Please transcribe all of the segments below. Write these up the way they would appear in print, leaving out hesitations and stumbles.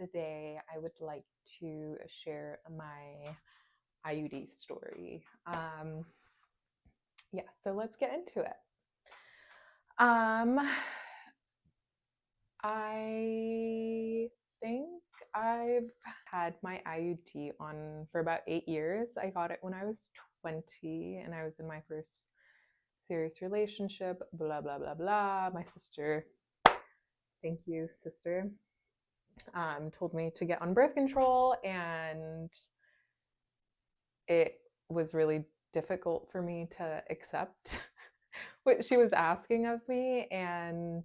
today I would like to share my IUD story. So let's get into it. I think I've had my IUD on for about 8 years. I got it when I was 20 and I was in my first serious relationship, blah, blah, blah, blah. My sister, thank you, sister, told me to get on birth control, and it was really difficult for me to accept what she was asking of me. And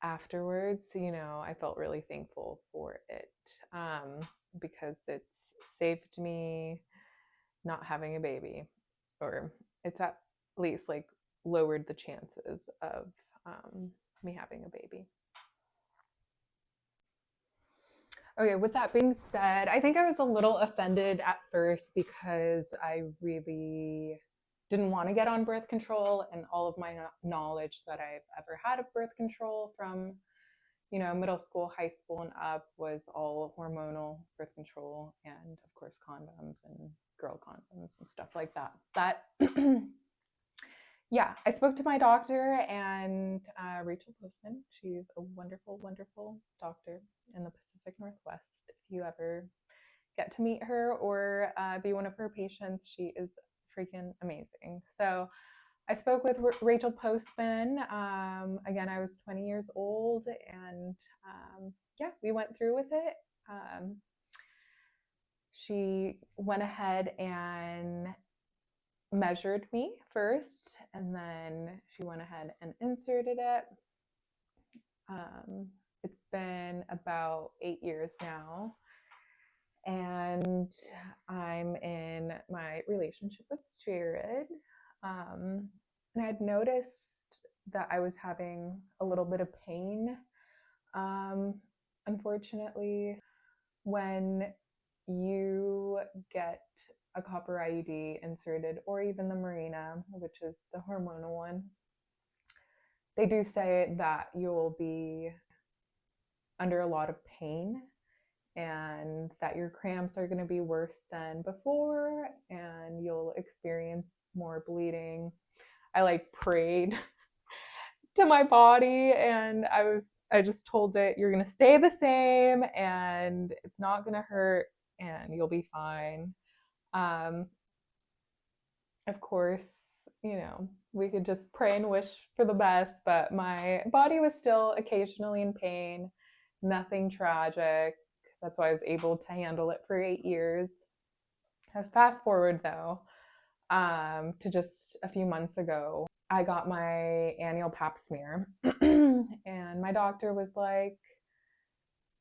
afterwards, I felt really thankful for it, because it's saved me not having a baby, or it's at least like lowered the chances of me having a baby. Okay, with that being said, I think I was a little offended at first because I really didn't want to get on birth control, and all of my knowledge that I've ever had of birth control from, middle school, high school, and up was all hormonal birth control, and of course condoms and girl condoms and stuff like that. But yeah, I spoke to my doctor, and Rachel Postman. She's a wonderful, wonderful doctor in the Pacific Northwest. If you ever get to meet her or be one of her patients, she is freaking amazing. So I spoke with Rachel Postman. Again, I was 20 years old, and we went through with it. She went ahead and measured me first, and then she went ahead and inserted it. It's been about 8 years now, and I'm in my relationship with Jared. And I had noticed that I was having a little bit of pain. Unfortunately, when you get a copper IUD inserted, or even the Mirena, which is the hormonal one, they do say that you'll be under a lot of pain, and that your cramps are going to be worse than before, and you'll experience more bleeding. I prayed to my body, and I just told it, you're going to stay the same, and it's not going to hurt, and you'll be fine. Of course, we could just pray and wish for the best, but my body was still occasionally in pain. Nothing tragic. That's why I was able to handle it for 8 years. Fast forward though, to just a few months ago, I got my annual pap smear, and my doctor was like,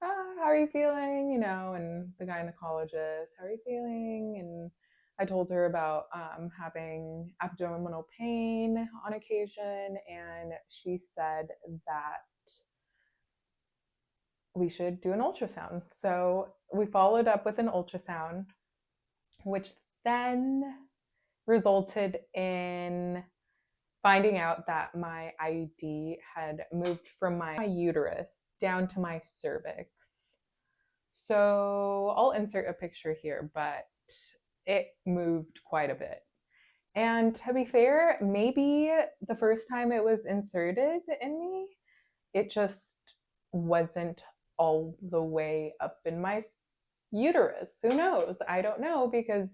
how are you feeling? And the gynecologist, how are you feeling? And I told her about having abdominal pain on occasion, and she said that we should do an ultrasound. So we followed up with an ultrasound, which then resulted in finding out that my IUD had moved from my uterus down to my cervix. So I'll insert a picture here, but it moved quite a bit. And to be fair, maybe the first time it was inserted in me, it just wasn't all the way up in my uterus. Who knows? I don't know, because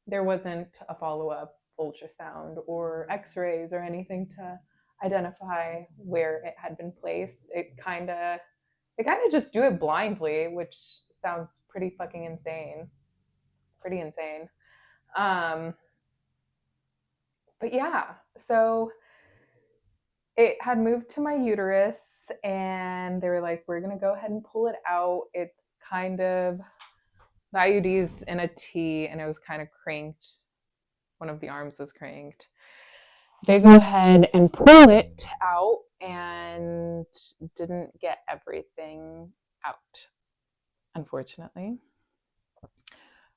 there wasn't a follow-up ultrasound or x-rays or anything to identify where it had been placed. It kind of just do it blindly, which sounds pretty fucking insane. Pretty insane. But yeah, so it had moved to my uterus, and they were like, we're going to go ahead and pull it out. It's kind of, the IUD's in a T, and it was kind of cranked. One of the arms was cranked. They go ahead and pull it out, and didn't get everything out, unfortunately,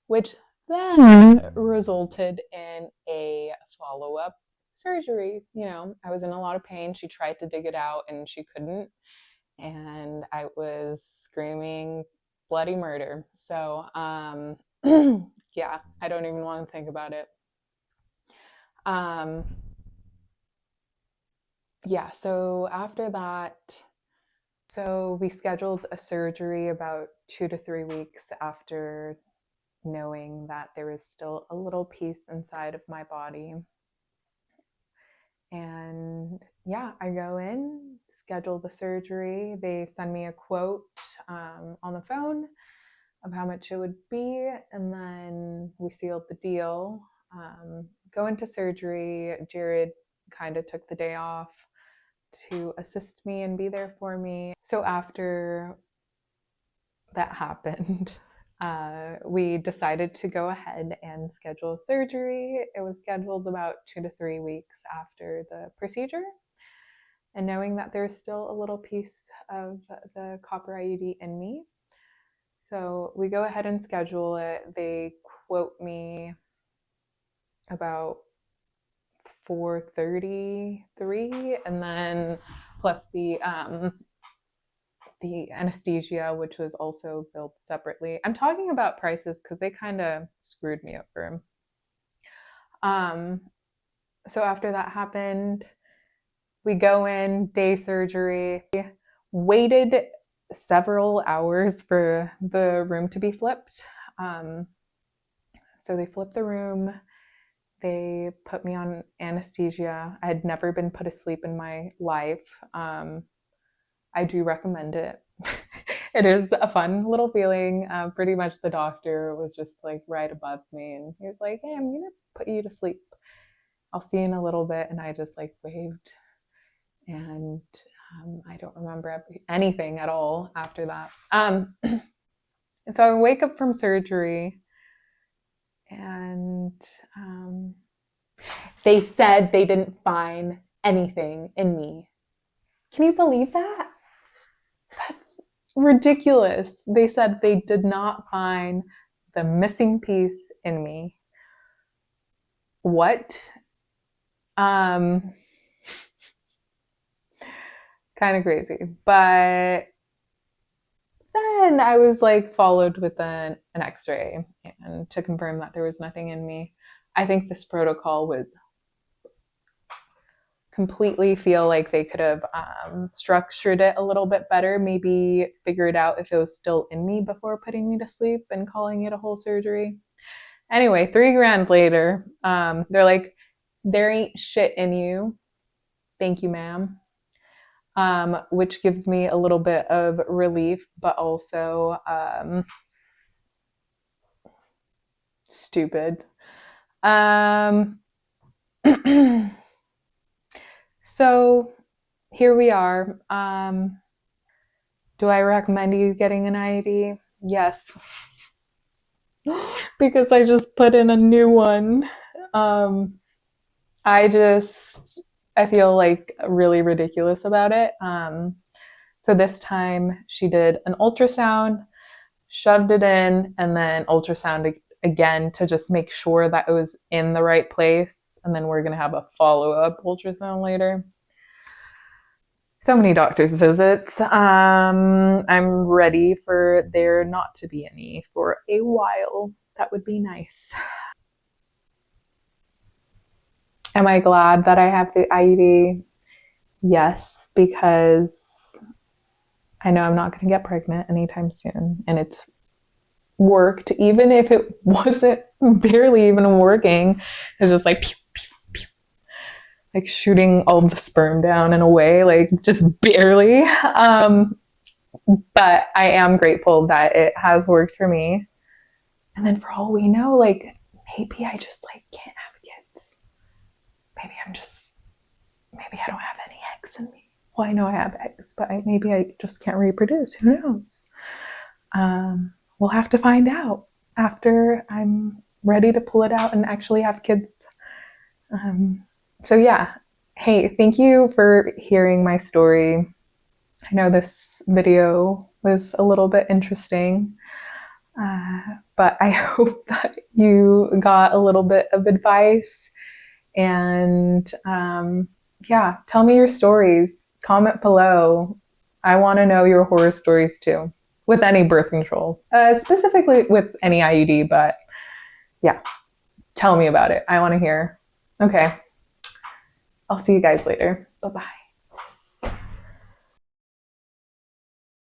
which then resulted in a follow-up surgery. I was in a lot of pain. She tried to dig it out, and she couldn't. and I was screaming bloody murder. So, yeah, I don't even want to think about it. Um, yeah, so after that, so we scheduled a surgery about 2 to 3 weeks after knowing that there was still a little piece inside of my body. And yeah, I go in, schedule the surgery. They send me a quote on the phone of how much it would be, and then we sealed the deal. Go into surgery. Jared kind of took the day off to assist me and be there for me. So after that happened, we decided to go ahead and schedule surgery. It was scheduled about 2 to 3 weeks after the procedure. And knowing that there's still a little piece of the copper IUD in me. So we go ahead and schedule it. They quote me about 433, and then plus the anesthesia, which was also billed separately. I'm talking about prices because they kind of screwed me over. So after that happened, we go in, day surgery, waited several hours for the room to be flipped. So they flipped the room. They put me on anesthesia. I had never been put asleep in my life. I do recommend it. It is a fun little feeling. Pretty much the doctor was just like right above me, and he was like, "Hey, I'm gonna put you to sleep. I'll see you in a little bit." And I just like waved, and I don't remember anything at all after that. And so I wake up from surgery, and they said they didn't find anything in me. Can you believe that? That's ridiculous. They said they did not find the missing piece in me. What? Kind of crazy. But then I was like followed with an x-ray and to confirm that there was nothing in me. I think this protocol was completely feel like they could have structured it a little bit better, maybe figured out if it was still in me before putting me to sleep and calling it a whole surgery. Anyway, $3,000 later, they're like, there ain't shit in you. Thank you, ma'am. Which gives me a little bit of relief, but also stupid. So here we are. Do I recommend you getting an IUD? Yes. Because I just put in a new one. I feel like really ridiculous about it. So this time she did an ultrasound, shoved it in, and then ultrasound again to just make sure that it was in the right place. And then we're going to have a follow-up ultrasound later. So many doctor's visits. I'm ready for there not to be any for a while. That would be nice. Am I glad that I have the IUD? Yes, because I know I'm not going to get pregnant anytime soon, and it's worked. Even if it wasn't barely even working, it's just like pew, pew, pew, like shooting all the sperm down in a way, like just barely. But I am grateful that it has worked for me. And then for all we know, like maybe I just like can't have kids. Maybe I don't have any eggs in me. Well, I know I have eggs, but maybe I just can't reproduce. Who knows? We'll have to find out after I'm ready to pull it out and actually have kids. So yeah, hey, thank you for hearing my story. I know this video was a little bit interesting, but I hope that you got a little bit of advice. And yeah, tell me your stories. Comment below. I want to know your horror stories too, with any birth control, specifically with any IUD, but yeah, tell me about it. I want to hear. Okay, I'll see you guys later. Bye bye.